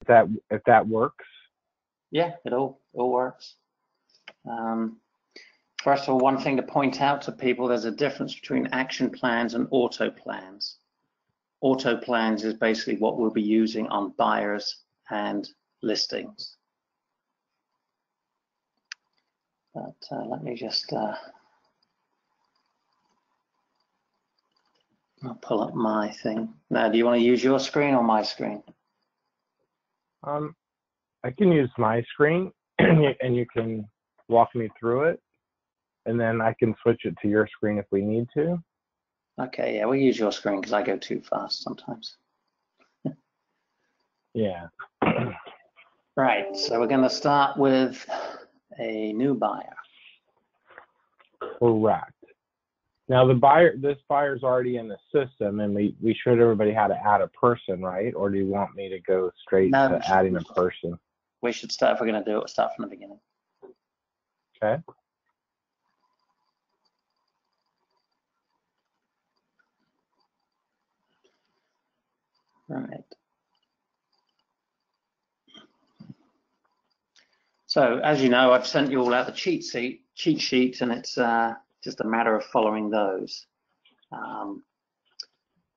if that works. Yeah, it all works. First of all, one thing to point out to people, there's a difference between action plans and auto plans. Auto plans is basically what we'll be using on buyers and listings. But let me just I'll pull up my thing. Now, do you want to use your screen or my screen? I can use my screen and you can walk me through it, and then I can switch it to your screen if we need to. Okay, yeah, we'll use your screen because I go too fast sometimes. Yeah. Right, so we're going to start with a new buyer. Correct. Now this buyer's already in the system, and we showed everybody how to add a person, right? Or do you want me to go straight to adding a person? We should start, if we're going to do it, we'll start from the beginning. Okay. Right. So as you know, I've sent you all out the cheat sheets, and it's just a matter of following those.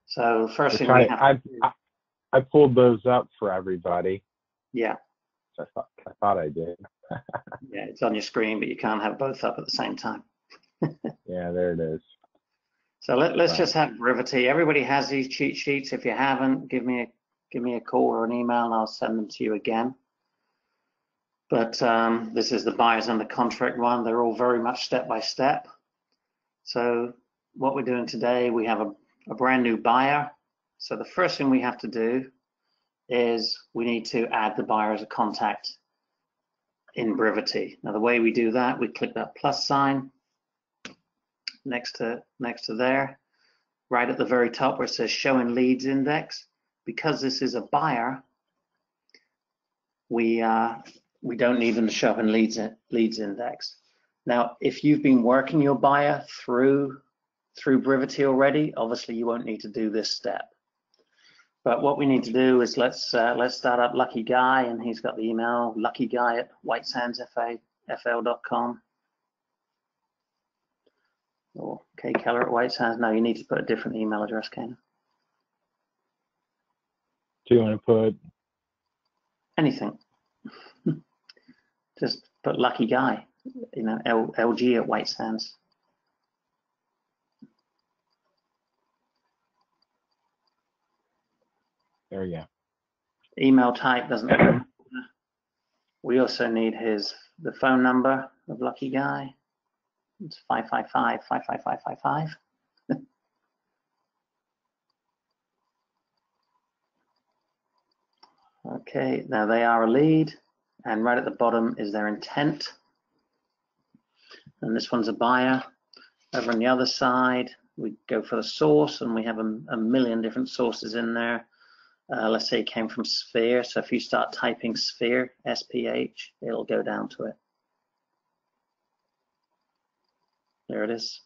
So first thing we have to do, I pulled those up for everybody. Yeah. I thought I did. Yeah, it's on your screen, but you can't have both up at the same time. Yeah, there it is. So let's just have Brivity. Everybody has these cheat sheets. If you haven't, give me a call or an email, and I'll send them to you again. But this is the buyers under contract one. They're all very much step by step. So what we're doing today, we have a brand new buyer. So the first thing we have to do is we need to add the buyer as a contact in Brivity. Now the way we do that, we click that plus sign next to there, right at the very top where it says show in leads index. Because this is a buyer, we don't need them to show up in leads index. Now, if you've been working your buyer through Brivity already, obviously you won't need to do this step. But what we need to do is let's start up Lucky Guy, and he's got the email luckyguy@whitesandsfl.com. Or K Keller at Whitesands. No, you need to put a different email address, Kane. Do you want to put anything? Just put Lucky Guy, you know, LG at Whitesands. There you go. Email type doesn't matter. We also need the phone number of Lucky Guy. It's 555-55555. Okay, now they are a lead, and right at the bottom is their intent. And this one's a buyer. Over on the other side, we go for the source, and we have a million different sources in there. Let's say it came from Sphere, so if you start typing Sphere, SPH, it'll go down to it. There it is.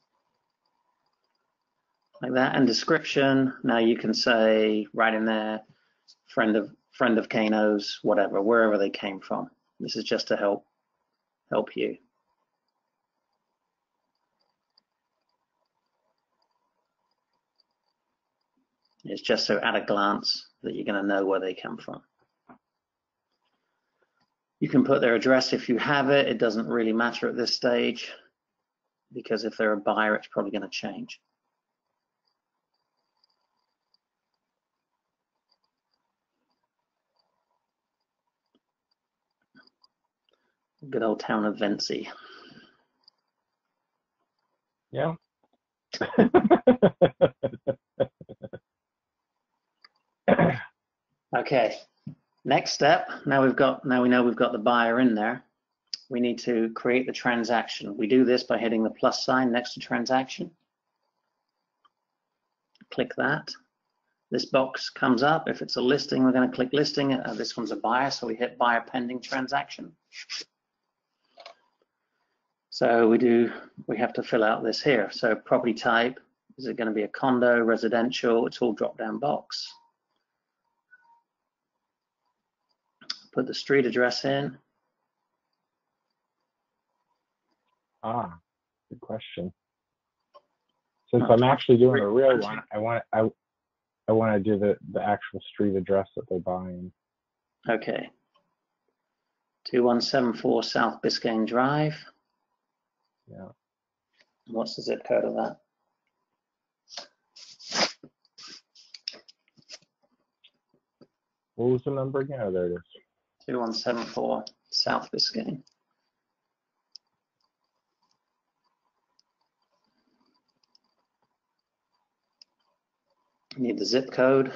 Like that. And description, now you can say right in there, friend of Kano's, whatever, wherever they came from. This is just to help you. It's just so at a glance that you're going to know where they come from. You can put their address if you have it. It doesn't really matter at this stage, because if they're a buyer, it's probably going to change. Good old town of Vincy. Yeah. Okay, next step. Now we know we've got the buyer in there. We need to create the transaction. We do this by hitting the plus sign next to transaction. Click that. This box comes up. If it's a listing, we're going to click listing. This one's a buyer, so we hit buyer pending transaction. So we have to fill out this here. So property type, is it going to be a condo, residential? It's all drop down box. put the street address in. Ah, good question. Since I'm actually doing a real one, I want to do the actual street address that they're buying. Okay. 2174 South Biscayne Drive. Yeah. What's the zip code of that? What was the number again? Oh, there it is. 2174 South Biscayne. Need the zip code.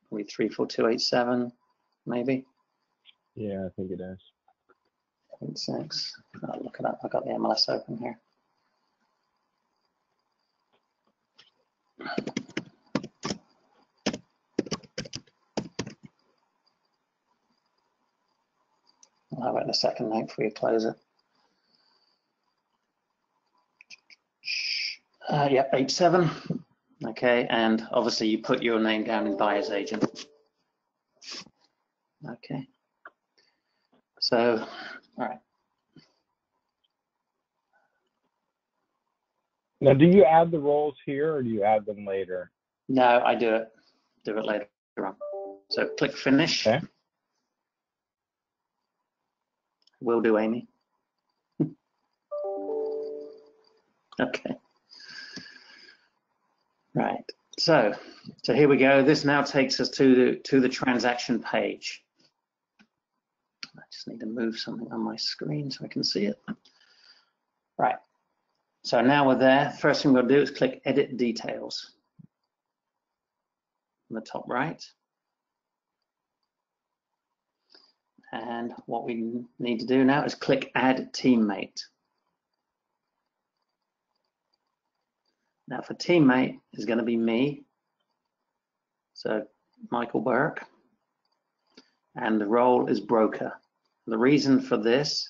Probably 34287, maybe. Yeah, I think it is. 86. I'll look it up. I've got the MLS open here. I'll have it in a second, mate, before you close it. Yeah, 87. Okay, and obviously you put your name down in buyer's agent. Okay. So, all right. Now, do you add the roles here or do you add them later? No, I do it later on. So click finish. Okay. Will do, Amy. Okay. Right. So here we go. This now takes us to the transaction page. I just need to move something on my screen so I can see it. Right. So now we're there. First thing we're going to do is click Edit Details on the top right. And what we need to do now is click Add Teammate. Now for teammate is going to be me. So Michael Burke. And the role is broker. The reason for this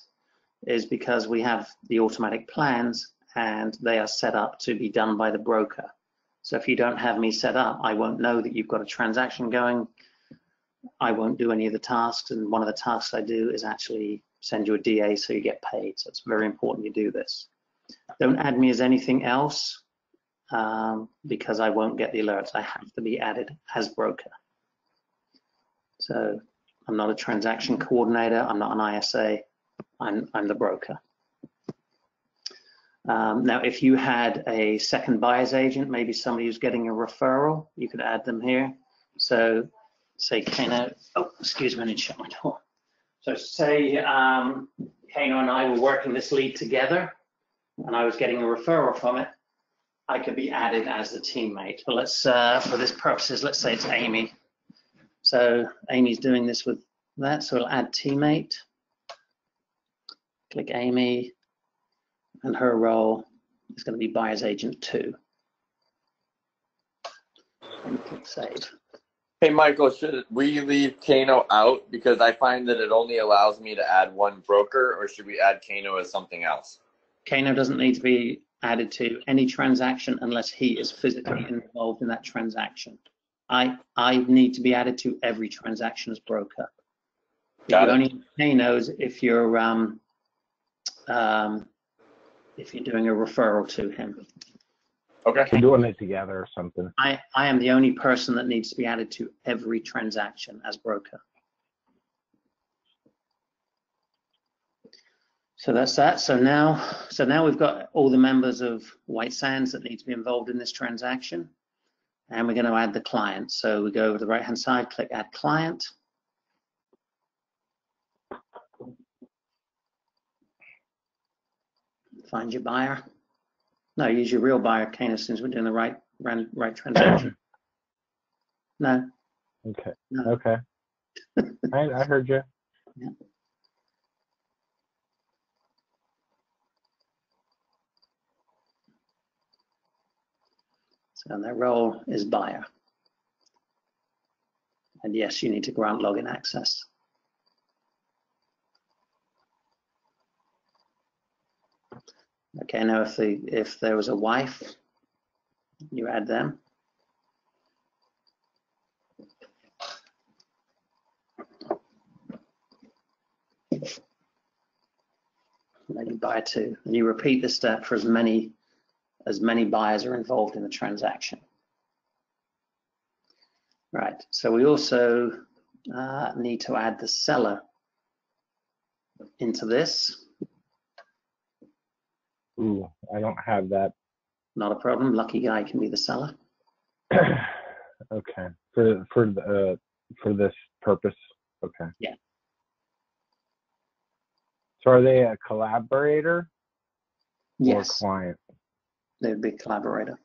is because we have the automatic plans and they are set up to be done by the broker. So if you don't have me set up, I won't know that you've got a transaction going. I won't do any of the tasks, and one of the tasks I do is actually send you a DA so you get paid. So it's very important you do this. Don't add me as anything else because I won't get the alerts. I have to be added as broker. So I'm not a transaction coordinator. I'm not an ISA. I'm the broker. Now, if you had a second buyer's agent, maybe somebody who's getting a referral, you could add them here. So say Kano, oh, excuse me, I need to shut my door. So say Kano and I were working this lead together and I was getting a referral from it, I could be added as the teammate. But let's, for this purposes, let's say it's Amy. So Amy's doing this with that, so we'll add teammate. Click Amy, and her role is going to be buyer's agent 2. And click save. Hey, Michael, should we leave Kano out because I find that it only allows me to add one broker, or should we add Kano as something else? Kano doesn't need to be added to any transaction unless he is physically involved in that transaction. I need to be added to every transaction as broker. Got it. Only Kano's if you're doing a referral to him. Okay. We're doing it together or something. I am the only person that needs to be added to every transaction as broker. So that's that. So now we've got all the members of White Sands that need to be involved in this transaction. And we're going to add the client. So we go over to the right-hand side, click Add Client. Find your buyer. No, use your real buyer, Kano, since we're doing the right transaction. No. Okay. No. Okay. I heard you. Yeah. So their role is buyer. And yes, you need to grant login access. Okay, now if there was a wife, you add them. you buy two, and you repeat this step for as many buyers are involved in the transaction. Right, so we also need to add the seller into this. Ooh, I don't have that. Not a problem. Lucky guy can be the seller. Okay, for this purpose. Okay. Yeah. So are they a collaborator or Yes. client? They'd be a collaborator.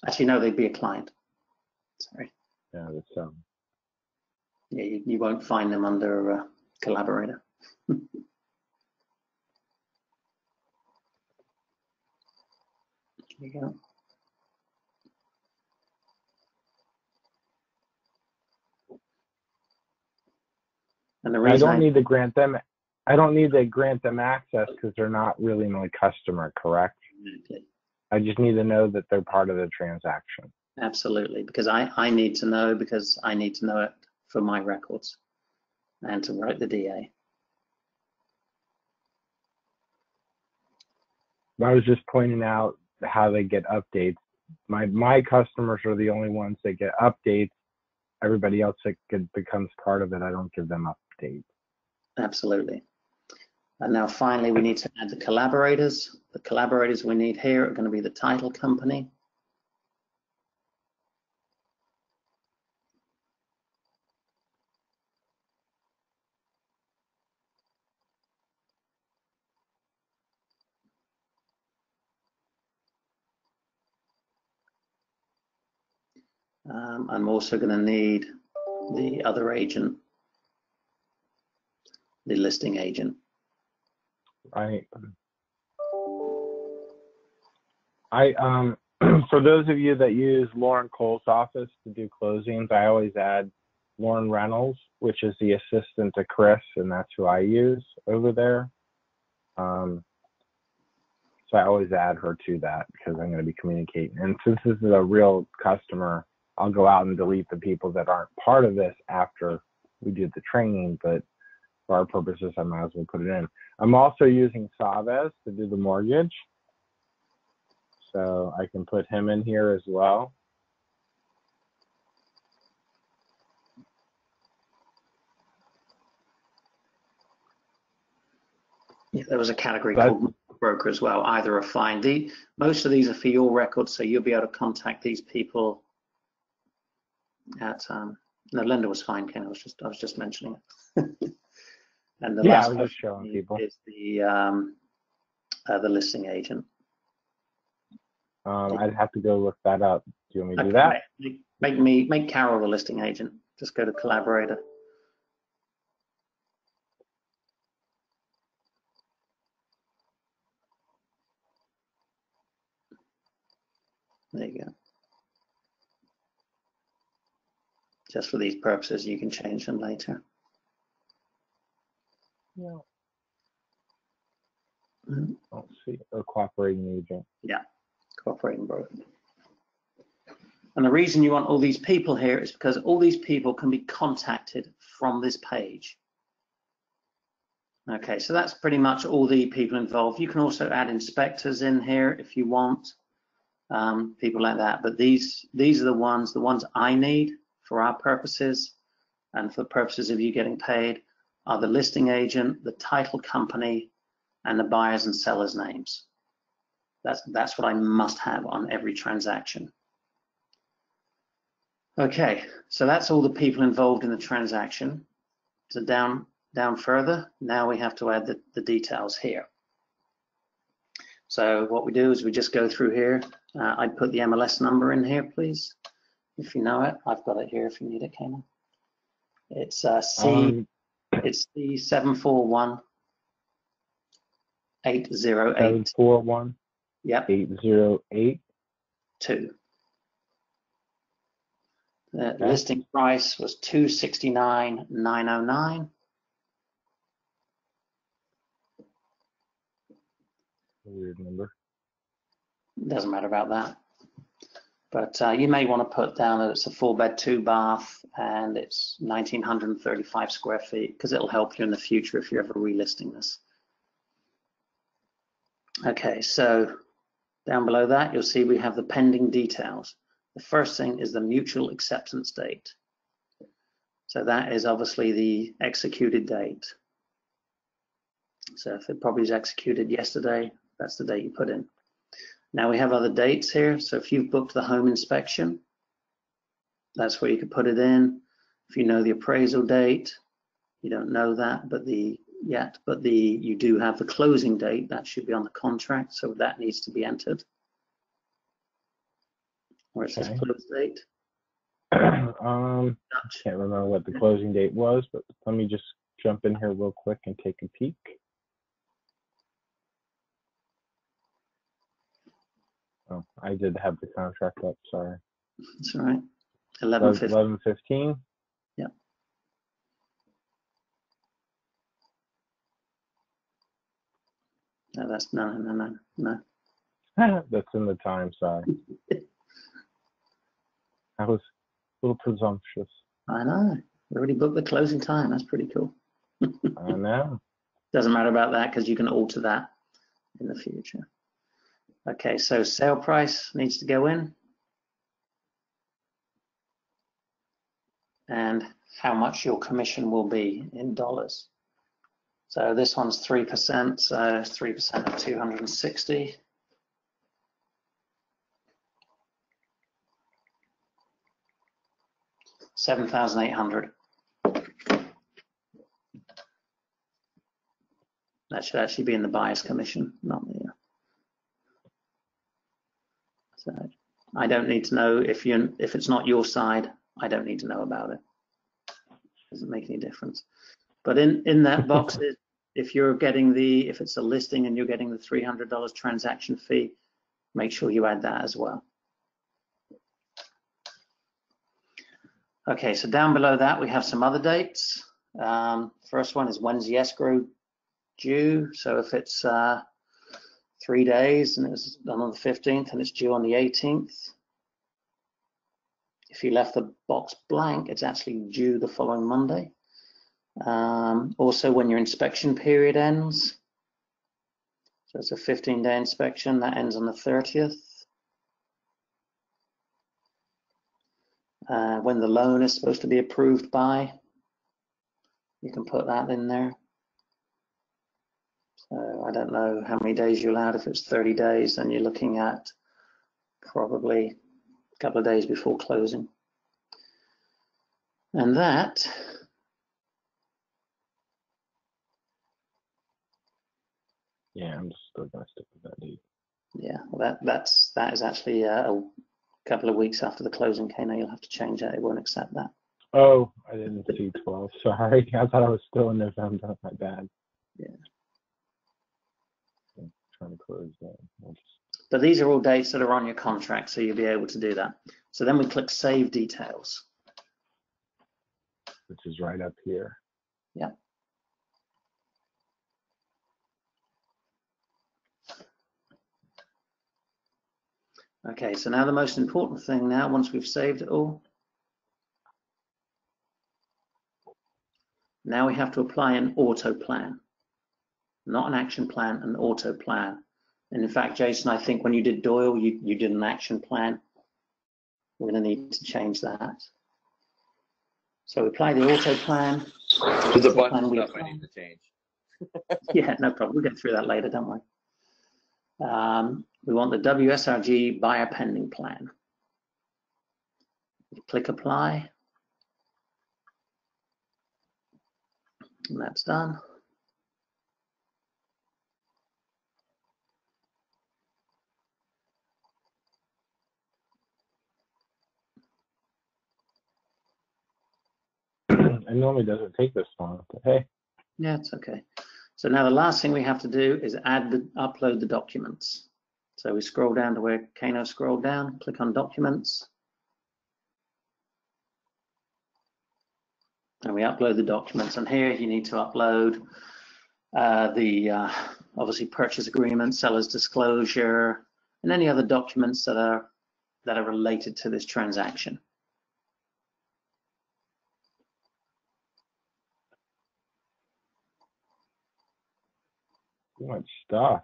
Actually, no, they'd be a client. Sorry. Yeah, that's Yeah, you won't find them under collaborator. There you go. And the reason I don't need to grant them. I don't need to grant them access because they're not really my customer, correct? I just need to know that they're part of the transaction. Absolutely, because I need to know, because I need to know it for my records and to write the DA. I was just pointing out how they get updates. My customers are the only ones that get updates. Everybody else that becomes part of it, I don't give them updates. Absolutely. And now finally, we need to add the collaborators. The collaborators we need here are going to be the title company. I'm also going to need the other agent, the listing agent. For those of you that use Lauren Cole's office to do closings, I always add Lauren Reynolds, which is the assistant to Chris, and that's who I use over there. So I always add her to that because I'm going to be communicating. And since this is a real customer, I'll go out and delete the people that aren't part of this after we do the training, but for our purposes, I might as well put it in. I'm also using Savez to do the mortgage. So I can put him in here as well. Yeah, there was a category called broker as well. Either are fine. Most of these are for your records, so you'll be able to contact these people at no, Linda was fine, Ken. I was just mentioning it. And the last I was just showing people is the listing agent. I'd have to go look that up. Do you want me to do that? Make Carol the listing agent. Just go to collaborator. There you go. Just for these purposes, you can change them later. Yeah. Let's see. A cooperating agent. Yeah, cooperating broker. And the reason you want all these people here is because all these people can be contacted from this page. Okay, so that's pretty much all the people involved. You can also add inspectors in here if you want, people like that. But these are the ones I need for our purposes and for the purposes of you getting paid are the listing agent, the title company, and the buyers and sellers names. That's what I must have on every transaction. Okay, so that's all the people involved in the transaction. So down further, now we have to add the details here. So what we do is we just go through here. I'd put the MLS number in here, please, if you know it. I've got it here if you need it, Kayla. It's it's C741 808. 741. Yep. 808. 2. The listing price was $269,909. Weird number. Doesn't matter about that. But you may want to put down that it's a 4-bed, 2-bath, and it's 1,935 square feet, because it'll help you in the future if you're ever relisting this. Okay, so down below that, you'll see we have the pending details. The first thing is the mutual acceptance date. So that is obviously the executed date. So if it probably is executed yesterday, that's the date you put in. Now we have other dates here. So if you've booked the home inspection, that's where you could put it in. If you know the appraisal date, you don't know that, but you do have the closing date. That should be on the contract, so that needs to be entered. Where it says close date. I can't remember what the closing date was, but let me just jump in here real quick and take a peek. Oh, I did have the contract up, sorry. That's all right. 11/15. 11/15. Yeah. No, that's no. That's in the time, sorry. I was a little presumptuous. I know. We already booked the closing time. That's pretty cool. I know. Doesn't matter about that because you can alter that in the future. Okay, so sale price needs to go in. And how much your commission will be in dollars. So this one's 3%, so 3% of 260. $7,800. That should actually be in the buyer's commission, not the. So I don't need to know if it's not your side. I don't need to know about it. Doesn't make any difference. But in that box, if it's a listing and you're getting the $300 transaction fee, make sure you add that as well. Okay, so down below that we have some other dates. First one is when's the escrow due. So if it's 3 days and it's done on the 15th and it's due on the 18th. If you left the box blank, it's actually due the following Monday. Also, when your inspection period ends, so it's a 15-day inspection, that ends on the 30th. When the loan is supposed to be approved by, you can put that in there. So I don't know how many days you're allowed. If it's 30 days, then you're looking at probably a couple of days before closing. And that yeah, I'm still gonna stick with that date. Yeah, well, that is actually a couple of weeks after the closing, Kano. You'll have to change that. It won't accept that. Oh, I didn't see 12. Sorry, I thought I was still in November. My bad. Yeah. I'm trying to close that. But these are all dates that are on your contract, so you'll be able to do that. So then we click Save Details. Which is right up here. Yeah. Okay, so now the most important thing now, once we've saved it all, now we have to apply an auto plan, not an action plan, an auto plan. And in fact, Jason, I think when you did Doyle, you did an action plan. We're going to need to change that. So we apply the auto plan. There's a bunch of stuff I need to change. Yeah, no problem. We'll get through that later, don't we? We want the WSRG buyer pending plan. You click apply. And that's done. It normally doesn't take this long, but hey. Yeah, it's okay. So now the last thing we have to do is upload the documents. So we scroll down to where Kano scrolled down, click on documents. And we upload the documents. And here you need to upload the obviously purchase agreement, seller's disclosure, and any other documents that are related to this transaction. Too much stuff.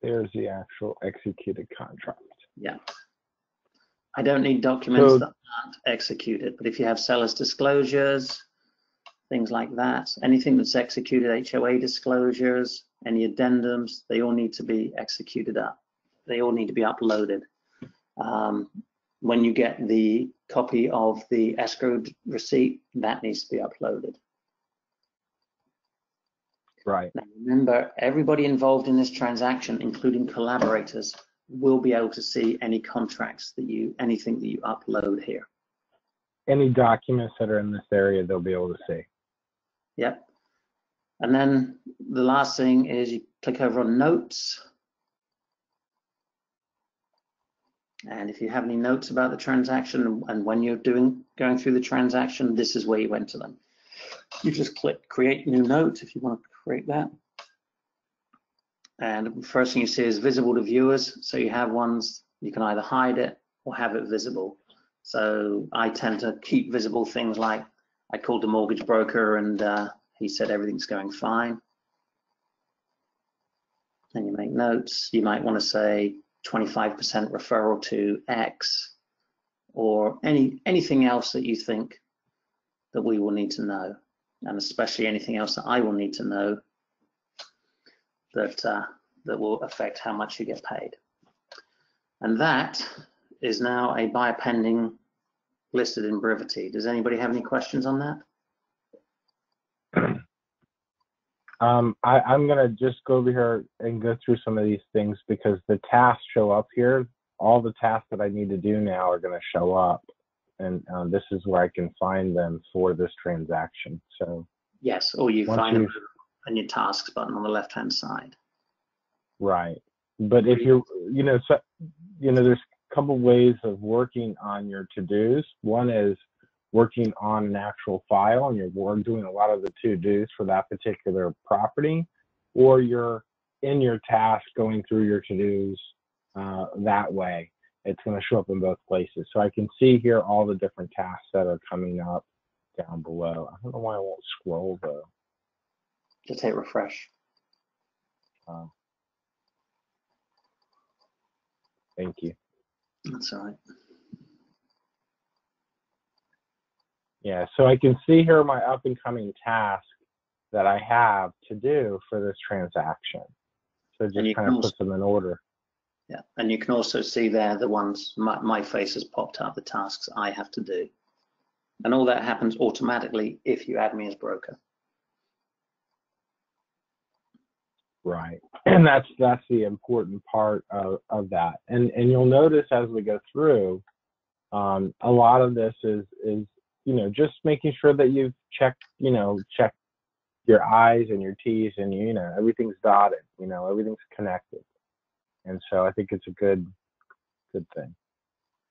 There's the actual executed contract. Yeah. I don't need documents So, that aren't executed, but if you have seller's disclosures, things like that, anything that's executed, HOA disclosures, any addendums, they all need to be executed up. They all need to be uploaded. When you get the copy of the escrow receipt, that needs to be uploaded. right. Now remember, everybody involved in this transaction, including collaborators, will be able to see any contracts that anything that you upload here. Any documents that are in this area, they'll be able to see. Yep. And then the last thing is you click over on notes. And if you have any notes about the transaction and when you're going through the transaction, this is where you enter them. You just click create new note if you want to create that. And the first thing you see is visible to viewers. So you have ones, you can either hide it or have it visible. So I tend to keep visible things like I called the mortgage broker and he said everything's going fine. And you make notes. You might want to say 25% referral to X, or anything else that you think that we will need to know, and especially anything else that I will need to know that that will affect how much you get paid. And that is now a buyer pending listed in Brivity. Does anybody have any questions on that? I'm gonna just go over here and go through some of these things because the tasks show up here. All the tasks that I need to do now are gonna show up, and this is where I can find them for this transaction. So yes, or you find them in your tasks button on the left-hand side. Right, but if you're, there's a couple ways of working on your to-dos. One is working on an actual file and you're doing a lot of the to-dos for that particular property, or you're in your task going through your to-dos that way. It's going to show up in both places. So I can see here all the different tasks that are coming up down below. I don't know why I won't scroll though. Just hit refresh. Thank you. That's all right. Yeah, so I can see here my up and coming tasks that I have to do for this transaction. So just kind of put them in order. Yeah, and you can also see there the ones, my face has popped up, the tasks I have to do. And all that happens automatically if you add me as broker. Right, and that's the important part of that. And you'll notice as we go through, a lot of this is just making sure that you've checked your I's and your T's and everything's dotted, everything's connected. And so I think it's a good thing.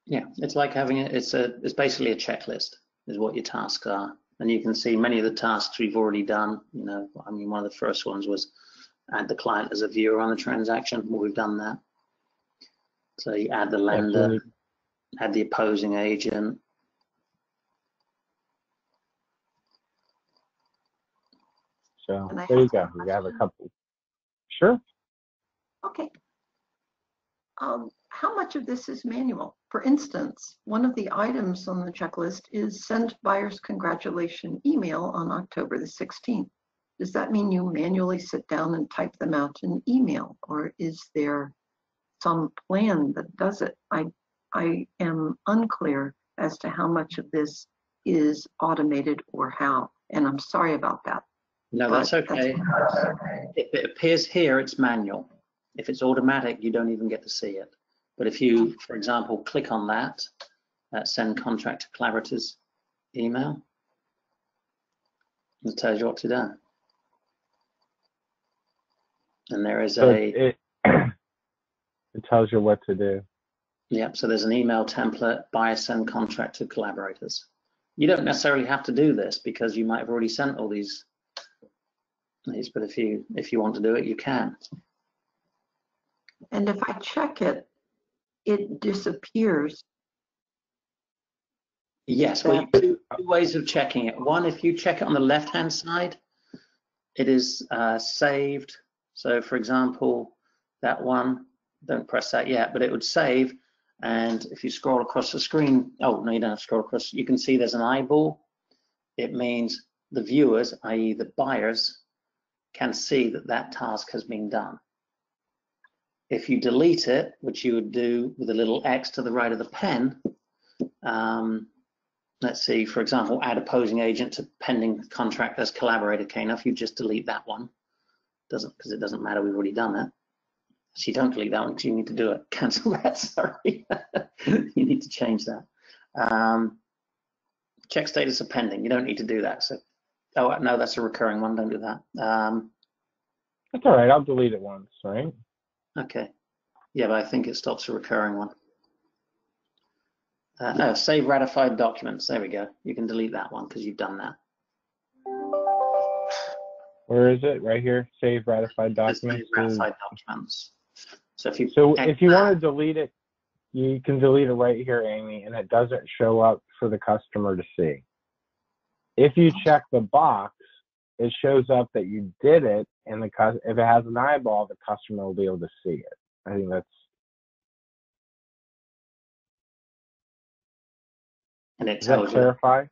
Yeah, it's like having it's basically a checklist is what your tasks are. And you can see many of the tasks we've already done. One of the first ones was add the client as a viewer on the transaction. Well, we've done that. So you add the lender, add the opposing agent. So there you go. We have a couple. Sure. Okay. How much of this is manual? For instance, one of the items on the checklist is send buyer's congratulation email on October the 16th. Does that mean you manually sit down and type them out in email, or is there some plan that does it? I am unclear as to how much of this is automated or how, and I'm sorry about that. No, that's okay. If it appears here, it's manual. If it's automatic, you don't even get to see it. But if you, for example, click on that send contract to collaborators email, it tells you what to do. And there is it tells you what to do. Yep, so there's an email template, buyer send contract to collaborators. You don't necessarily have to do this because you might have already sent all these, but if you want to do it, you can. And if I check it, it disappears. Yes, well, two ways of checking it. One, if you check it on the left-hand side, it is saved. So, for example, that one. Don't press that yet, but it would save. And if you scroll across the screen, oh, no, you don't have to scroll across. You can see there's an eyeball. It means the viewers, i.e. the buyers, can see that that task has been done. If you delete it, which you would do with a little X to the right of the pen, let's see, for example, add opposing agent to pending contract as collaborator. Okay, now if you just delete that one, because it doesn't matter, we've already done that. So you don't delete that one because you need to do it. Cancel that, sorry. You need to change that. Check status of pending. You don't need to do that. So, oh no, that's a recurring one. Don't do that. That's all right. I'll delete it once, right? Okay. Yeah, but I think it stops a recurring one. No, save ratified documents. There we go. You can delete that one because you've done that. Where is it? Right here. Save ratified documents. Save ratified documents. So if you want to delete it, you can delete it right here, Amy, and it doesn't show up for the customer to see. If you check the box, it shows up that you did it, and if it has an eyeball, the customer will be able to see it. I think that's. And it Does tells that clarify?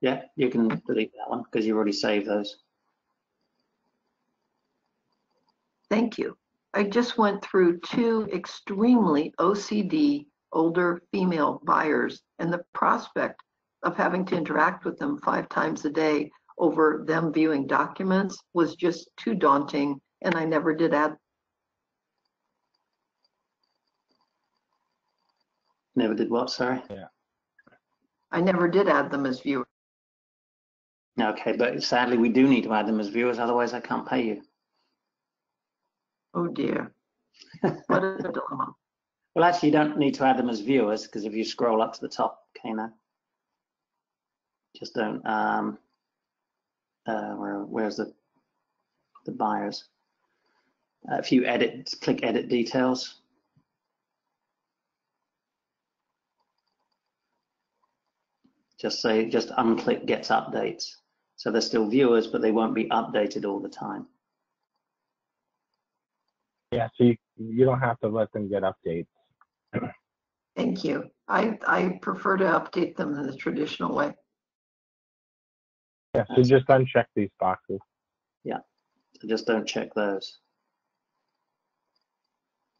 Yeah, you can delete that one because you already saved those. Thank you. I just went through 2 extremely OCD older female buyers, and the prospect of having to interact with them 5 times a day over them viewing documents was just too daunting, and I never did add. Never did what, sorry? Yeah. I never did add them as viewers. Okay, but sadly we do need to add them as viewers, otherwise I can't pay you. Oh dear. What a dilemma. Well, actually, you don't need to add them as viewers because if you scroll up to the top, Kano, just don't. Where's the buyers? If you click edit details. Just unclick gets updates. So they're still viewers, but they won't be updated all the time. Yeah, so you don't have to let them get updates. Thank you. I prefer to update them in the traditional way. Yeah, so just uncheck these boxes. Yeah, so just don't check those.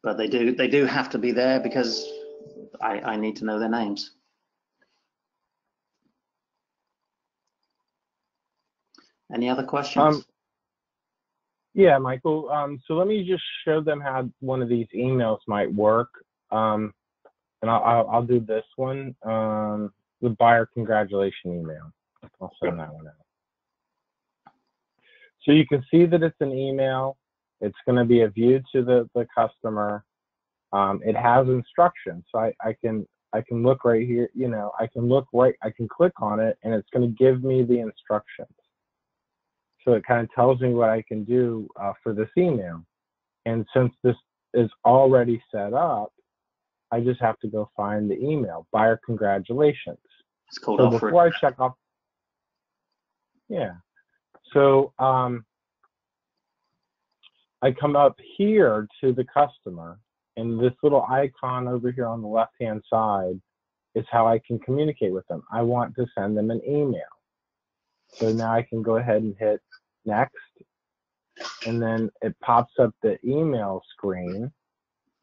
But they do have to be there because I need to know their names. Any other questions? Yeah, Michael. So let me just show them how one of these emails might work. And I'll do this one, the buyer congratulation email. I'll send that one out. So you can see that it's an email. It's going to be a view to the customer. It has instructions, so I can look right here. I can click on it, and it's going to give me the instructions. So it kind of tells me what I can do for this email. And since this is already set up, I just have to go find the email, buyer congratulations. It's called so offer. Before I check off, yeah. So I come up here to the customer, and this little icon over here on the left-hand side is how I can communicate with them. I want to send them an email. So now I can go ahead and hit next, and then it pops up the email screen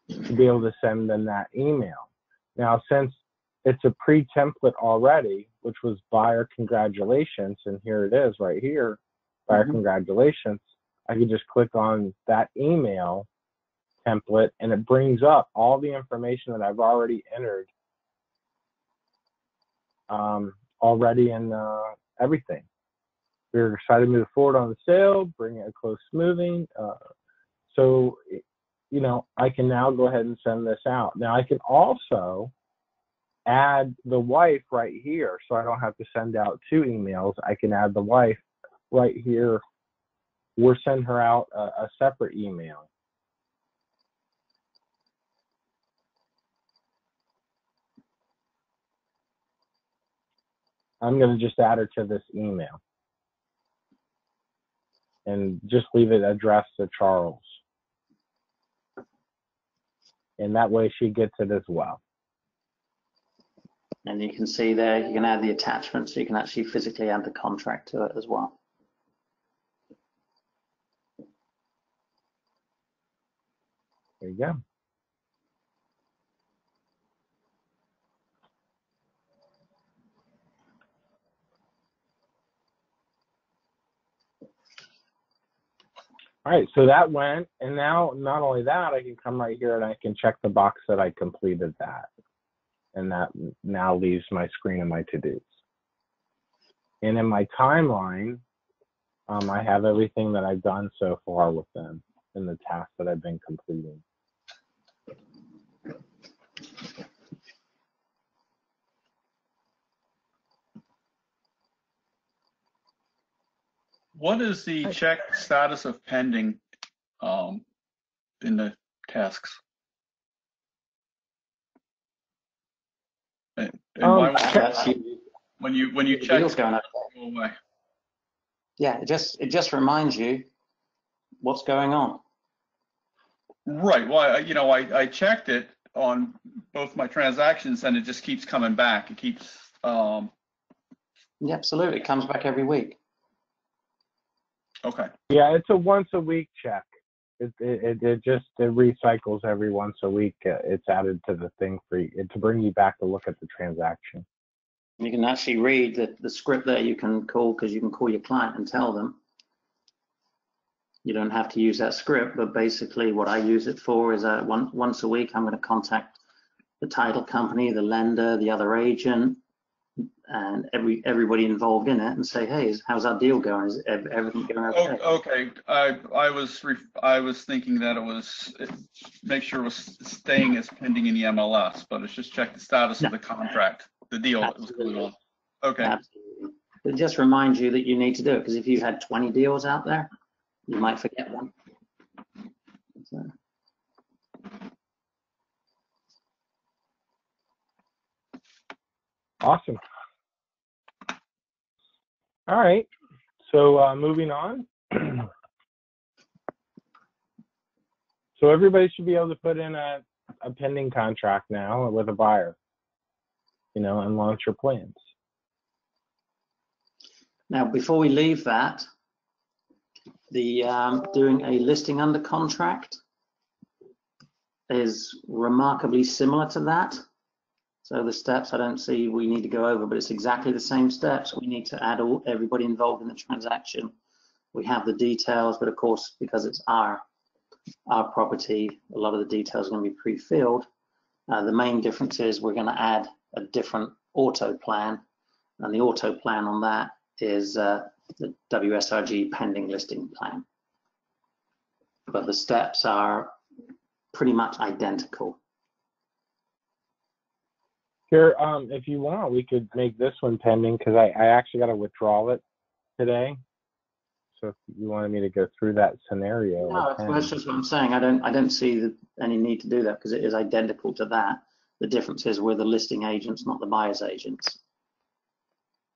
to be able to send them that email. Now, since it's a pre-template already, which was buyer congratulations, and here it is right here, buyer congratulations, I can just click on that email template, and it brings up all the information that I've already entered already in everything. We're excited to move forward on the sale, bring it close smoothing. So, I can now go ahead and send this out. Now I can also add the wife right here, so I don't have to send out 2 emails. I can add the wife right here, or send her out a separate email. I'm going to just add her to this email and just leave it addressed to Charles. and that way she gets it as well. And you can see there, you can add the attachment, so you can actually physically add the contract to it as well. There you go. All right, so that went, and now not only that, I can come right here and I can check the box that I completed that. And that now leaves my screen of my to-dos. And in my timeline, I have everything that I've done so far with them in the tasks that I've been completing. What is the check status of pending in the tasks? And why when you check, go away? Yeah, it just reminds you what's going on. Right. Well, I checked it on both my transactions, and it just keeps coming back. It keeps. Yeah, absolutely. It comes back every week. Okay. Yeah, it's a once a week check. It recycles every once a week. It's added to the thing for you to bring you back to look at the transaction. You can actually read the script there. You can call, because you can call your client and tell them. You don't have to use that script, but basically what I use it for is once a week I'm going to contact the title company, the lender, the other agent, and everybody involved in it, and say, hey, how's our deal going? Is everything going okay? Oh, okay. I was thinking that it was make sure it was staying as pending in the MLS, but it's just check the status of the contract, the deal that was going on. Okay. Absolutely. It just reminds you that you need to do it, because if you had 20 deals out there, you might forget one. So. Awesome. All right, so moving on. So everybody should be able to put in a pending contract now with a buyer, and launch your plans. Now, before we leave that, the doing a listing under contract is remarkably similar to that. So the steps I don't see we need to go over, but it's exactly the same steps. We need to add everybody involved in the transaction. We have the details, but of course, because it's our property, a lot of the details are going to be pre-filled. The main difference is we're going to add a different auto plan, and the auto plan on that is the WSRG pending listing plan. But the steps are pretty much identical. Here, if you want, we could make this one pending, because I actually got to withdraw it today. So if you wanted me to go through that scenario, no, that's just what I'm saying. I don't see any need to do that, because it is identical to that. The difference is we're the listing agents, not the buyer's agents.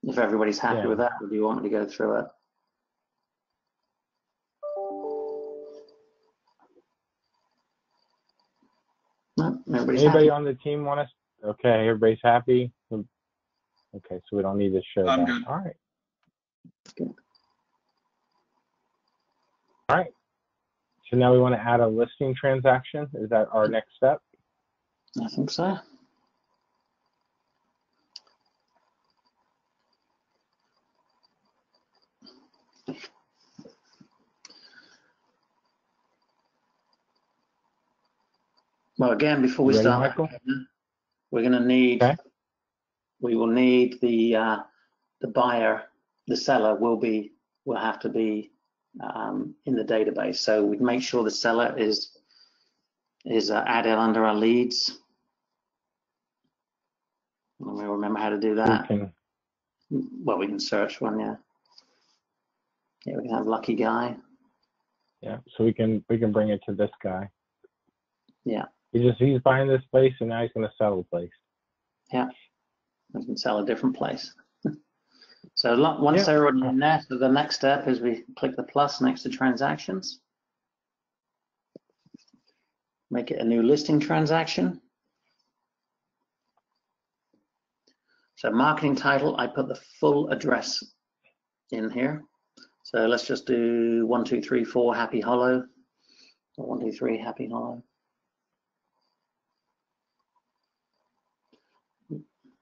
If everybody's happy with that, or do you want me to go through it? No, Anybody on the team want us? Okay, everybody's happy. Okay, so we don't need to show I'm that. good. All right. Good. All right. So now we want to add a listing transaction. Is that our next step? I think so. Well, again, before we start, Michael? we're going to need. Okay. We will need the buyer, the seller will have to be in the database. So we make sure the seller is added under our leads. And we'll remember how to do that. Well, we can search one, yeah. Yeah, we can have lucky guy. Yeah, so we can bring it to this guy. Yeah. He's buying this place, and now he's going to sell the place. Yeah, we can sell a different place. So once they're already in there, so the next step is we click the plus next to transactions. make it a new listing transaction. So marketing title, I put the full address in here. So let's just do 1234 Happy Hollow, or 123 Happy Hollow.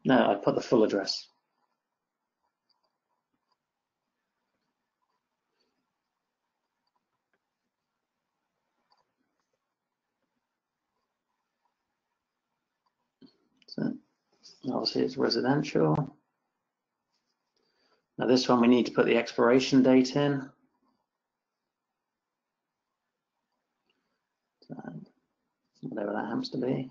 No, I put the full address. So obviously it's residential. Now this one we need to put the expiration date in. So whatever that happens to be.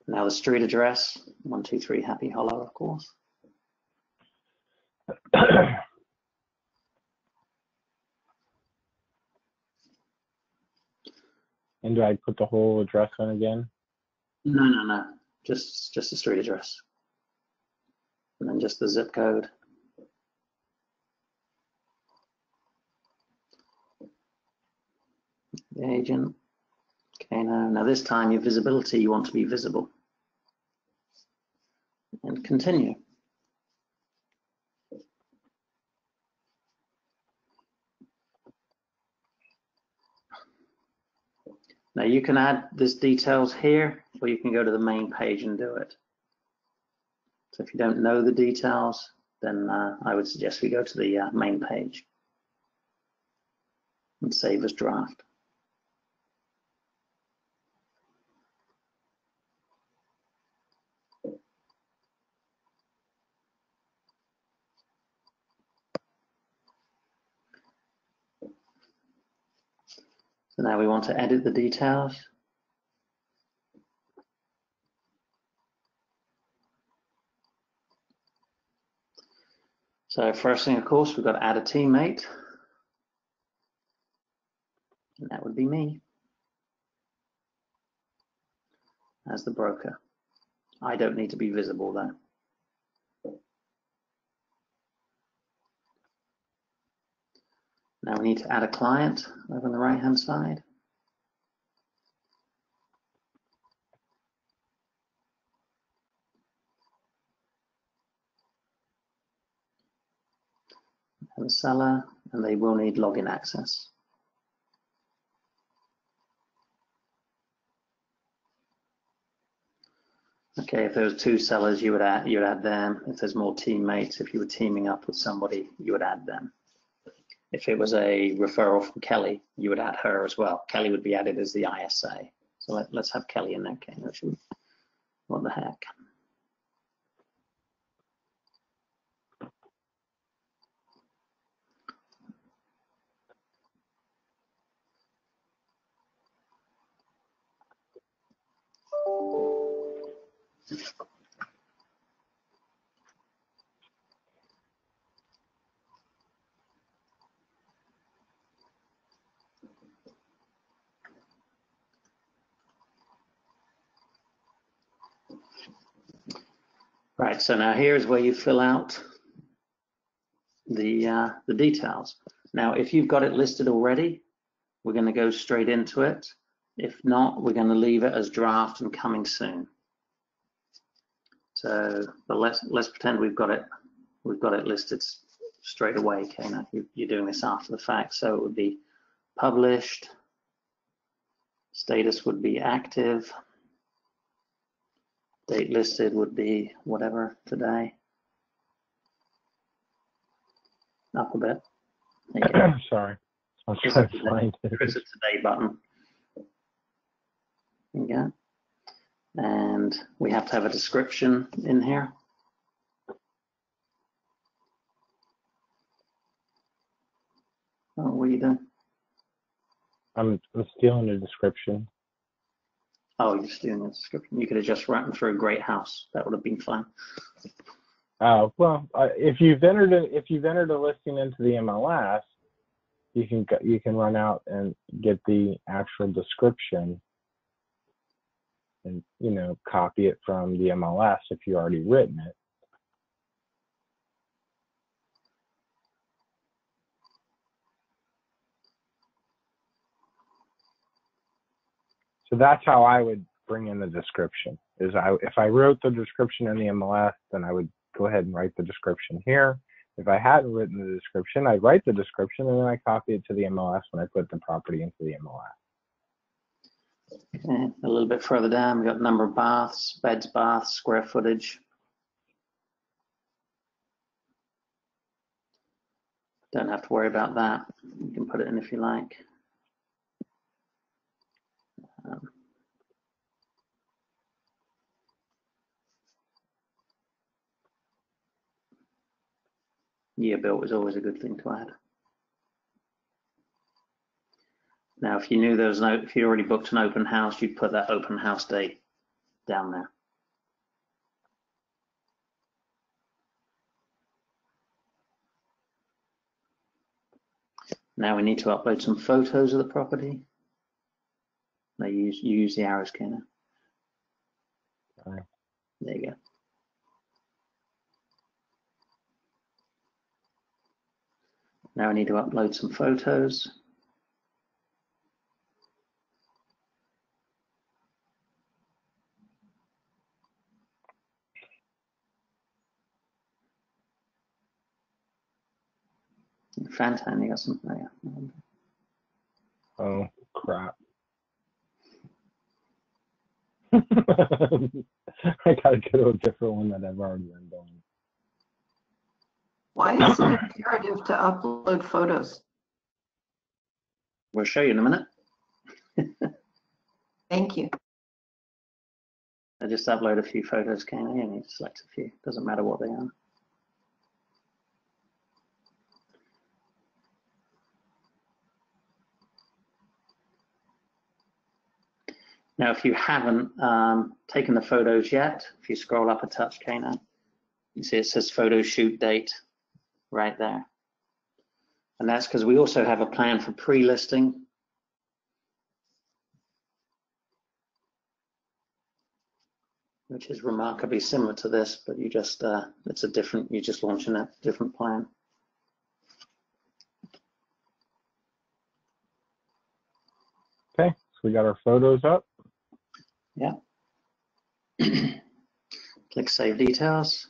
Now the street address, 123 Happy Hollow, of course. And do I put the whole address in again? No. Just the street address. And then just the zip code. The agent. Okay, now this time your visibility, you want to be visible. And continue. Now you can add these details here, or you can go to the main page and do it. So if you don't know the details, then I would suggest we go to the main page and save as draft. So now we want to edit the details. So first thing, of course, we've got to add a teammate. And that would be me as the broker. I don't need to be visible though. Now we need to add a client over on the right-hand side. And the seller, and they will need login access. Okay, if there was two sellers, you would add them. If there's more teammates, if you were teaming up with somebody, you would add them. If it was a referral from Kelly, you would add her as well. Kelly would be added as the ISA. So let's have Kelly in there. Okay, what the heck? Right, so now here's where you fill out the details. Now, if you've got it listed already, we're going to go straight into it. If not, we're going to leave it as draft and coming soon. So, but let's pretend we've got it listed straight away. Okay, now you're doing this after the fact, so it would be published. Status would be active. Date listed would be whatever today. Up a bit. There you go. Sorry. I'm trying to find it. There's a today button. There you go. And we have to have a description in here. Oh, what are you doing? I'm stealing the description. Oh, you're stealing the description. You could have just written for a great house. That would have been fun. Oh well, if you've entered a listing into the MLS, you can run out and get the actual description, and copy it from the MLS if you already written it. So that's how I would bring in the description. If I wrote the description in the MLS, then I would go ahead and write the description here. If I hadn't written the description, I'd write the description and then I copy it to the MLS when I put the property into the MLS. Okay, a little bit further down, we've got number of baths, beds, baths, square footage. Don't have to worry about that. You can put it in if you like. Year built is always a good thing to add. Now, if you knew there was if you already booked an open house, you'd put that open house date down there. Now we need to upload some photos of the property. Now you use the arrows, Kenna. Right. There you go. Now I need to upload some photos. Fantan, you got something there? Oh, crap. I gotta go to a different one that I've already been doing. Why is it imperative to upload photos? We'll show you in a minute. Thank you. I just upload a few photos, Kenna. You need to select a few. Doesn't matter what they are. Now, if you haven't taken the photos yet, if you scroll up a touch, Kana, you see it says photo shoot date right there. And that's because we also have a plan for pre-listing. Which is remarkably similar to this, but you just, it's a different, you're just launching a different plan. Okay, so we got our photos up. Yeah. Click Save Details.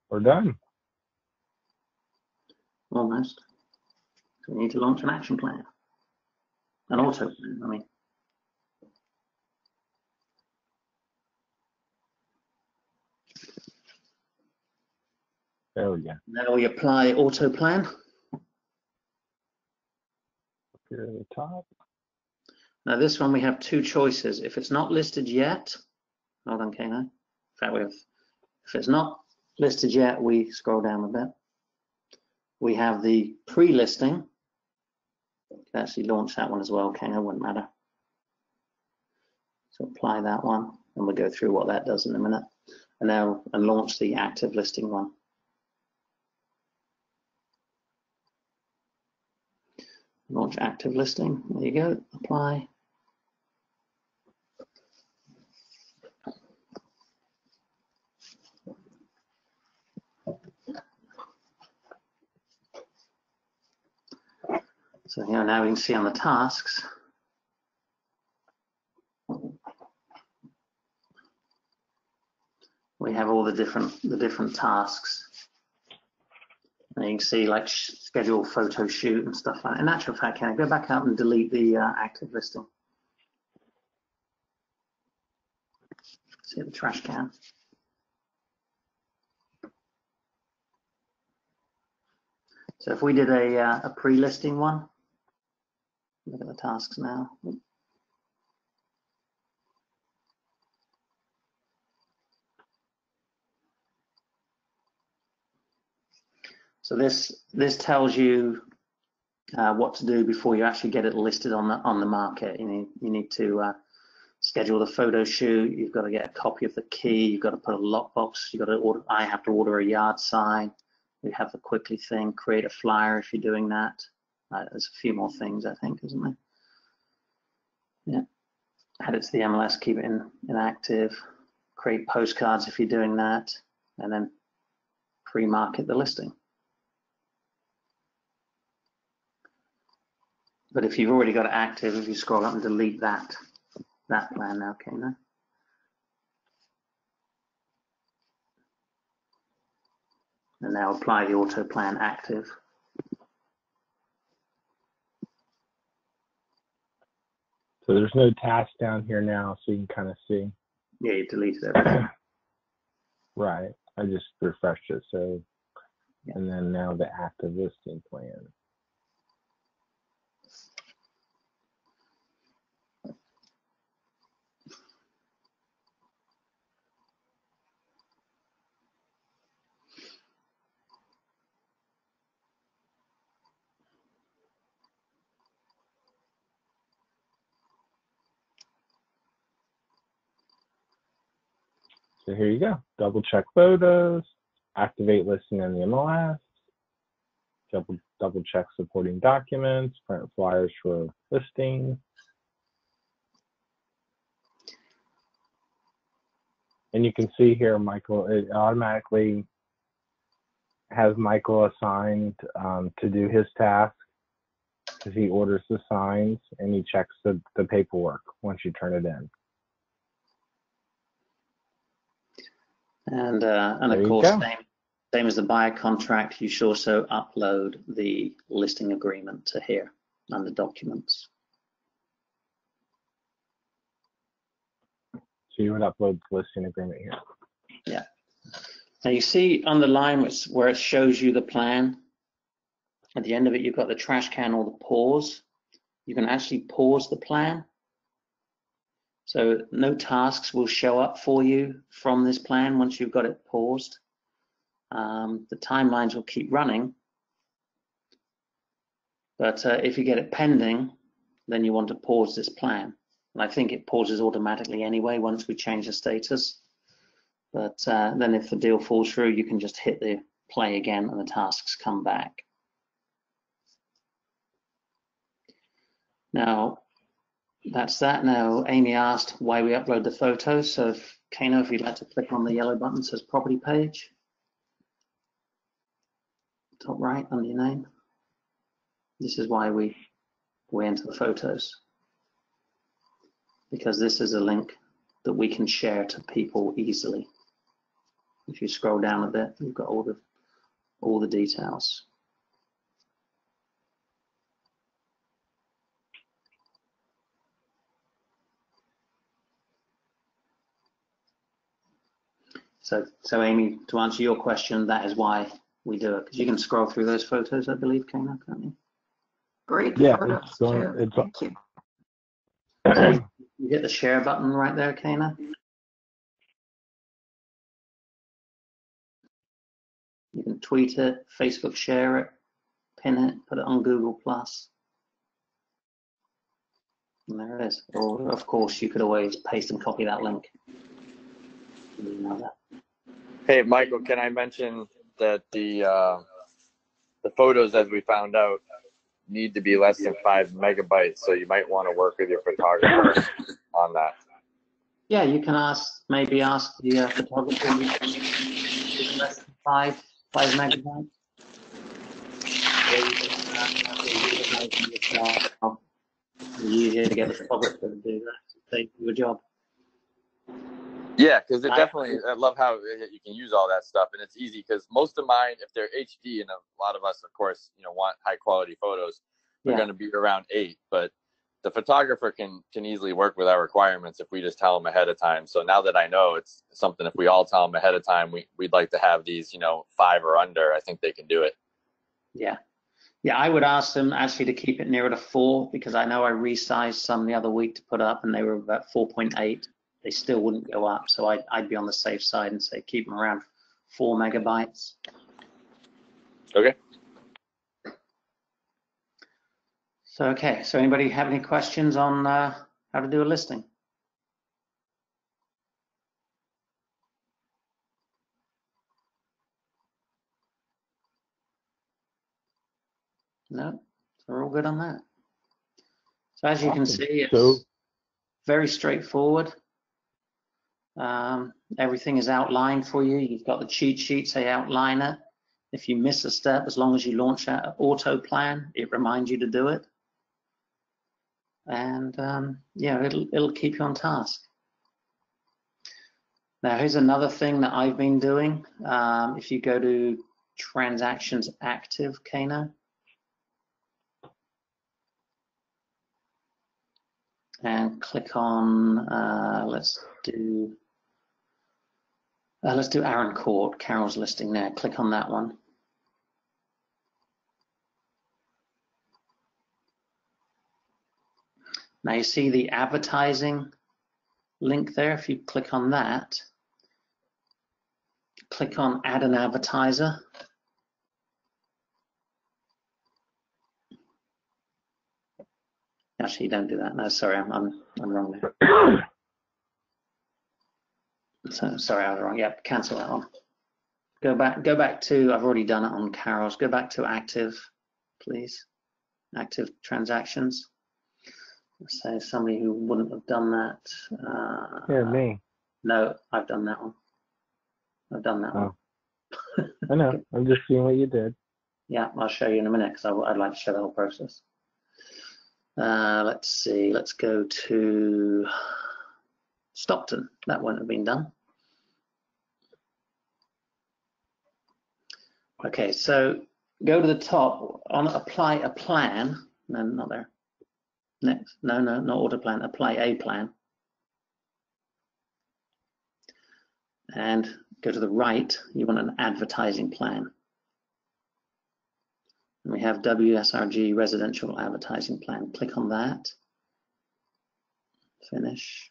We're done. Almost. So we need to launch an action plan. An auto plan, I mean. There we go. Now we apply auto plan. Here at the top. Now this one we have two choices. If it's not listed yet, hold on, Kano. In fact, if it's not listed yet, we scroll down a bit. We have the pre-listing. You can actually launch that one as well, Kano, wouldn't matter. So apply that one, and we'll go through what that does in a minute. And now launch the active listing one. Launch active listing. There you go. Apply. So here now we can see on the tasks. We have all the different tasks. And you can see like schedule photo shoot and stuff like that. In actual fact, can I go back out and delete the active listing? See the trash can. So if we did a pre-listing one, look at the tasks now. So this tells you what to do before you actually get it listed on the market. You need to schedule the photo shoot. You've got to get a copy of the key. You've got to put a lockbox. You've got to order. I have to order a yard sign. We have the quickly thing. Create a flyer if you're doing that. There's a few more things I think, isn't there? Yeah. Add it to the MLS. Keep it inactive. Create postcards if you're doing that, and then pre-market the listing. But if you've already got it active, if you scroll up and delete that plan now, Kano. And now apply the auto plan active. So there's no task down here now, so you can kind of see. Yeah, you deleted everything. Right. I just refreshed it. So, Yeah. and then now the active listing plan. So here you go. Double check photos, activate listing in the MLS, double check supporting documents, print flyers for listing. And you can see here, Michael, it automatically has Michael assigned to do his task because he orders the signs and he checks the paperwork once you turn it in. And of course, same as the buyer contract, you should also upload the listing agreement to here under documents. So you would upload the listing agreement here. Yeah. Now you see on the line where it shows you the plan. At the end of it, you've got the trash can or the pause. You can actually pause the plan. So no tasks will show up for you from this plan once you've got it paused. The timelines will keep running. But if you get it pending, then you want to pause this plan. And I think it pauses automatically anyway once we change the status. But then if the deal falls through, you can just hit the play again and the tasks come back. Now, that's that. Now, Amy asked why we upload the photos. So if Kano, if you'd like to click on the yellow button that says property page, top right under your name. This is why we enter the photos. Because this is a link that we can share to people easily. If you scroll down a bit, you've got all the details. So Amy, to answer your question, that is why we do it. Because you can scroll through those photos, I believe, Kano, can't you? Great Yeah, photos too. Thank you. So you hit the share button right there, Kano. You can tweet it, Facebook share it, pin it, put it on Google+. And there it is. Or, of course, you could always paste and copy that link. You know that. Hey, Michael, can I mention that the photos, as we found out, need to be less than 5 megabytes, so you might want to work with your photographer on that. Yeah, you can maybe ask the photographer is less than 5 megabytes. Easier to get the photographer to do that, to take your job. Yeah, because it definitely, I love how you can use all that stuff, and it's easy because most of mine, if they're HD, and a lot of us, of course, want high quality photos, they're going to be around 8, but the photographer can easily work with our requirements if we just tell them ahead of time. So now that I know it's something, if we all tell them ahead of time, we'd like to have these, 5 or under, I think they can do it. Yeah. Yeah, I would ask them actually to keep it nearer to 4, because I know I resized some the other week to put up and they were about 4.8. They still wouldn't go up. So I'd be on the safe side and say keep them around 4 megabytes. Okay. So anybody have any questions on how to do a listing? No, we're all good on that. So as you can see, it's very straightforward. Everything is outlined for you. You've got the cheat sheets, they outline it. If you miss a step, as long as you launch that auto plan, it reminds you to do it. and yeah, it'll keep you on task. Now, here's another thing that I've been doing. If you go to transactions active, Kano, and click on, let's do Aaron Court, Carol's listing there. Click on that one. Now you see the advertising link there. If you click on that, click on add an advertiser. Actually, don't do that. No, sorry, I'm wrong there. So sorry, I was wrong. Yep, cancel that one. Go back to, I've already done it on Carol's. Go back to active, please. Active transactions. So somebody who wouldn't have done that. Yeah, me. No, I've done that one. I've done that one. I know. I'm just seeing what you did. Yeah, I'll show you in a minute because I'd like to show the whole process. Let's see. Let's go to Stockton. That wouldn't have been done. Okay, so go to the top on apply a plan. No, not there. Next. No, not auto plan. Apply a plan. And go to the right. You want an advertising plan. And we have WSRG residential advertising plan. Click on that. Finish.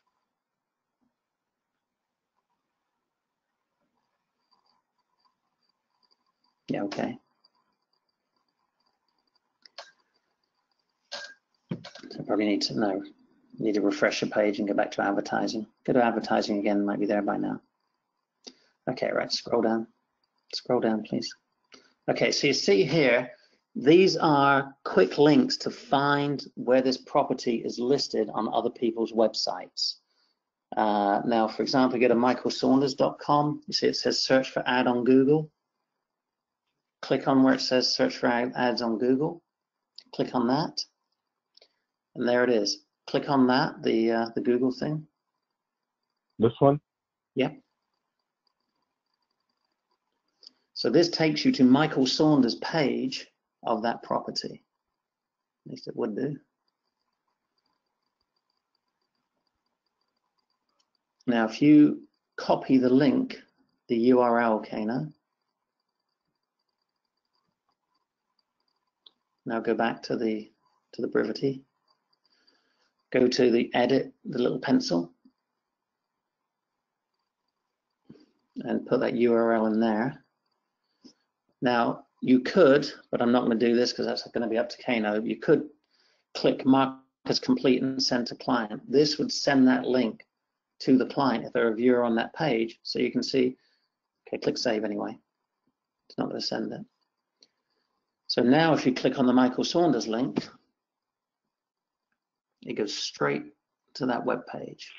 Yeah, okay. So probably need to refresh your page and go back to advertising. Go to advertising again, might be there by now. Okay, right, scroll down, please. Okay, so you see here, these are quick links to find where this property is listed on other people's websites. Now, for example, go to michaelsaunders.com. You see it says search for ad on Google. Click on where it says search for ads on Google. Click on that. And there it is. Click on that, the Google thing. This one? Yep. So this takes you to Michael Saunders' page of that property. At least it would do. Now, if you copy the link, the URL, Kano. Now go back to the Brivity. Go to the edit, the little pencil, and put that URL in there. Now you could, but I'm not going to do this because that's going to be up to Kano. You could click mark as complete and send to client. This would send that link to the client if they're a viewer on that page, so you can see. Okay, click save anyway. It's not going to send it. So now if you click on the Michael Saunders link, it goes straight to that web page.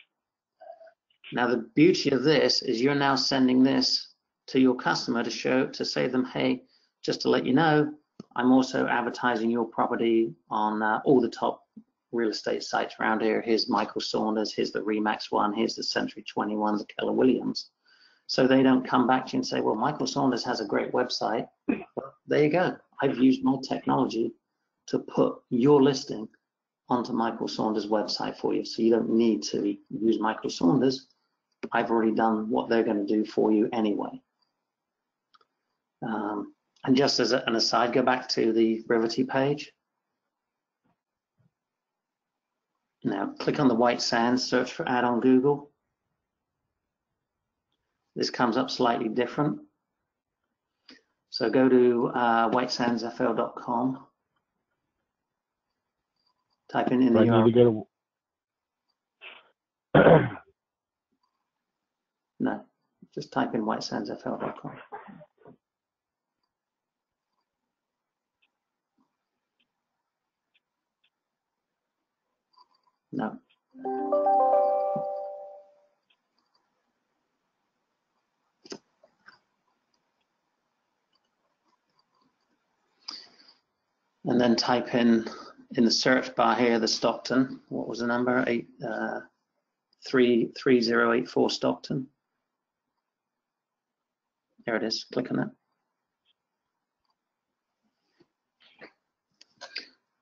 Now the beauty of this is you're now sending this to your customer to say to them, hey, just to let you know, I'm also advertising your property on all the top real estate sites around here. Here's Michael Saunders, here's the Remax one, here's the Century 21, the Keller Williams. So they don't come back to you and say, well, Michael Saunders has a great website. Well, there you go. I've used my technology to put your listing onto Michael Saunders' website for you. So you don't need to use Michael Saunders. I've already done what they're going to do for you anyway. And just as an aside, go back to the Brivity page. Now click on the White Sands, search for ad on Google. This comes up slightly different. So go to whitesandsfl.com. Type in the URL. Need to go No, just type in whitesandsfl.com. No. And then type in in the search bar here, the Stockton. What was the number? 3084 Stockton. There it is. Click on it.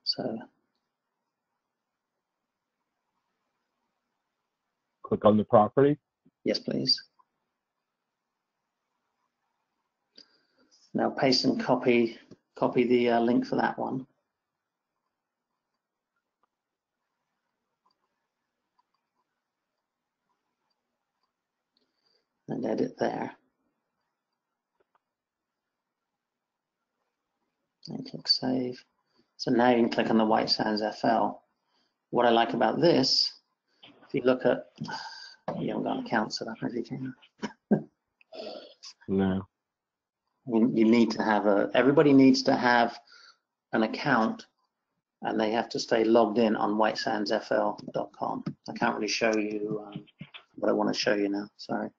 So Click on the property. yes, please. Now paste and copy the link for that one. And edit there. And click save. So now you can click on the White Sands FL. What I like about this, if you look at, you haven't got an account set up, have you, Tina? No. You need to have everybody needs to have an account, and they have to stay logged in on whitesandsfl.com. I can't really show you what I want to show you now, sorry.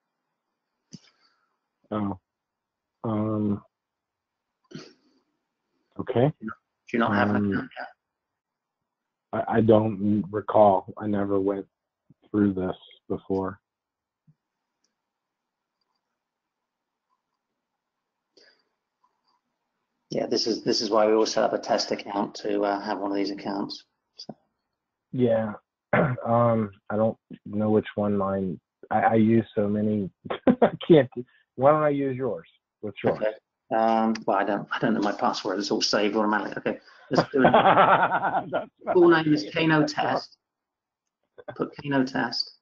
Oh. Okay. Do you not have an account yet? I don't recall. I never went through this before. Yeah, this is why we always set up a test account to have one of these accounts. So. Yeah. I don't know which one mine. I use so many. I can't. Why don't I use yours? What's yours? Okay. Well, I don't know my password. It's all saved automatically. Okay. Let's do it. Full name is Kano Test. Put Kano Test.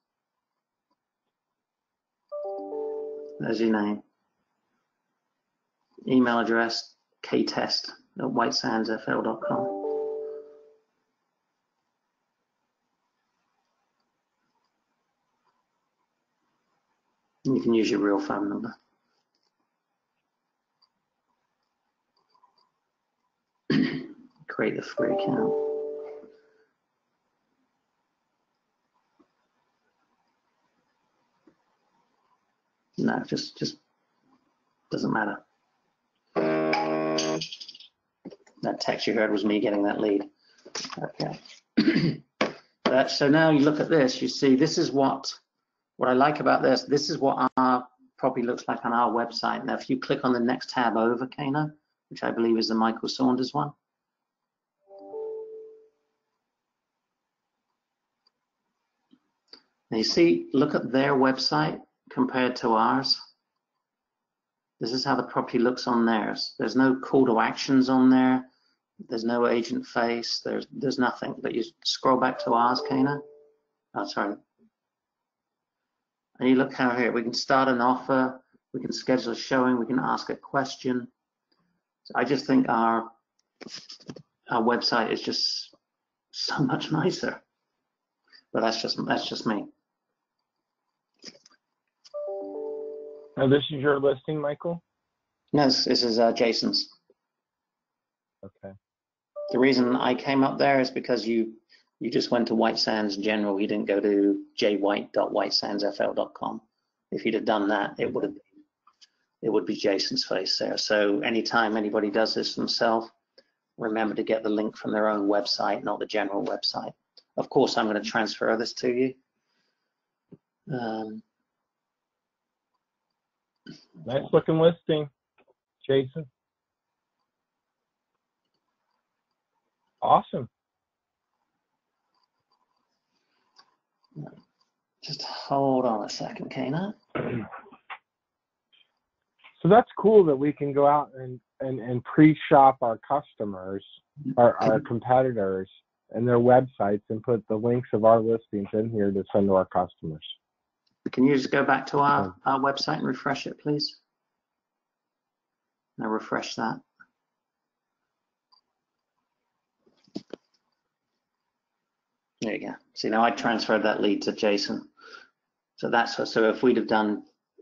There's your name. Email address ktest@whitesandsfl.com. And you can use your real phone number. Create a free account. No, just doesn't matter. That text you heard was me getting that lead. Okay. So now you look at this, you see this is what I like about this. This is what our property looks like on our website. Now, if you click on the next tab over, Kano, which I believe is the Michael Saunders one. Now you see, look at their website compared to ours. This is how the property looks on theirs. There's no call to actions on there. There's no agent face. There's nothing. But you scroll back to ours, Kano. Oh, sorry. And you look how here, we can start an offer, we can schedule a showing, we can ask a question. So I just think our website is just so much nicer. But that's just me. Now, this is your listing, Michael? No, this is Jason's. Okay. The reason I came up there is because you just went to White Sands General. You didn't go to jwhite.whitesandsfl.com. If you'd have done that, it would be Jason's face there. So anytime anybody does this themselves, remember to get the link from their own website, not the general website. Of course, I'm going to transfer this to you. Nice looking listing, Jason. Awesome. Just hold on a second, Kano. So that's cool that we can go out and pre-shop our customers, our competitors, and their websites and put the links of our listings in here to send to our customers. Can you just go back to our website and refresh it, please? Now refresh that. There you go. See, now I transferred that lead to Jason. So that's so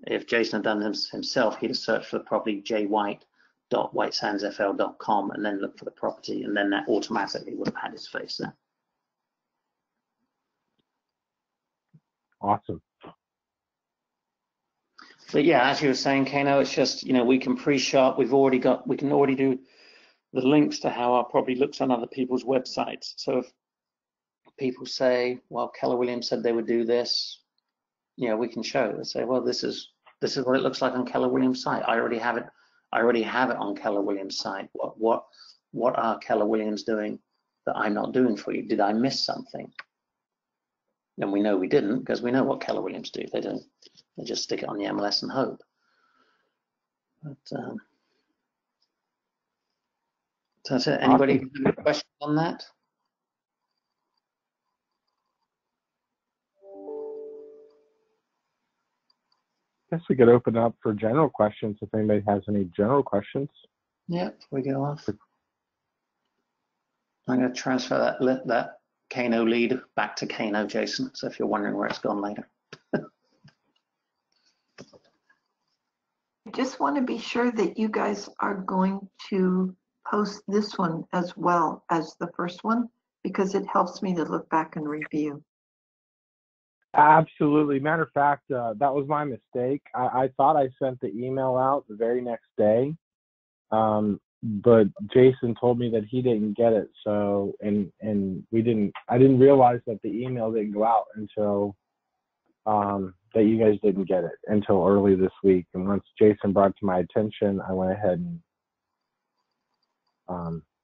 if Jason had done this himself, he'd have searched for the property jwhite.whitesandsfl.com and then look for the property, and then that automatically would have had his face there. Awesome. But yeah, as you were saying, Kano, it's just, we can pre-shop. We can already do the links to how our property looks on other people's websites. So if people say, well, Keller Williams said they would do this, you know, we can show and say, well, this is what it looks like on Keller Williams' site. I already have it on Keller Williams' site. What are Keller Williams doing that I'm not doing for you? Did I miss something? And we know we didn't, because we know what Keller Williams do. They just stick it on the MLS and hope. But so that's it. Anybody have any questions on that? I guess we could open up for general questions if anybody has any general questions. Yep, we go off. I'm going to transfer that Kano lead back to Kano, Jason. So if you're wondering where it's gone later. I just want to be sure that you guys are going to post this one as well as the first one, because it helps me to look back and review. Absolutely. Matter of fact, that was my mistake. I thought I sent the email out the very next day, but Jason told me that he didn't get it. So, and I didn't realize that the email didn't go out until that you guys didn't get it until early this week. And once Jason brought it to my attention, I went ahead and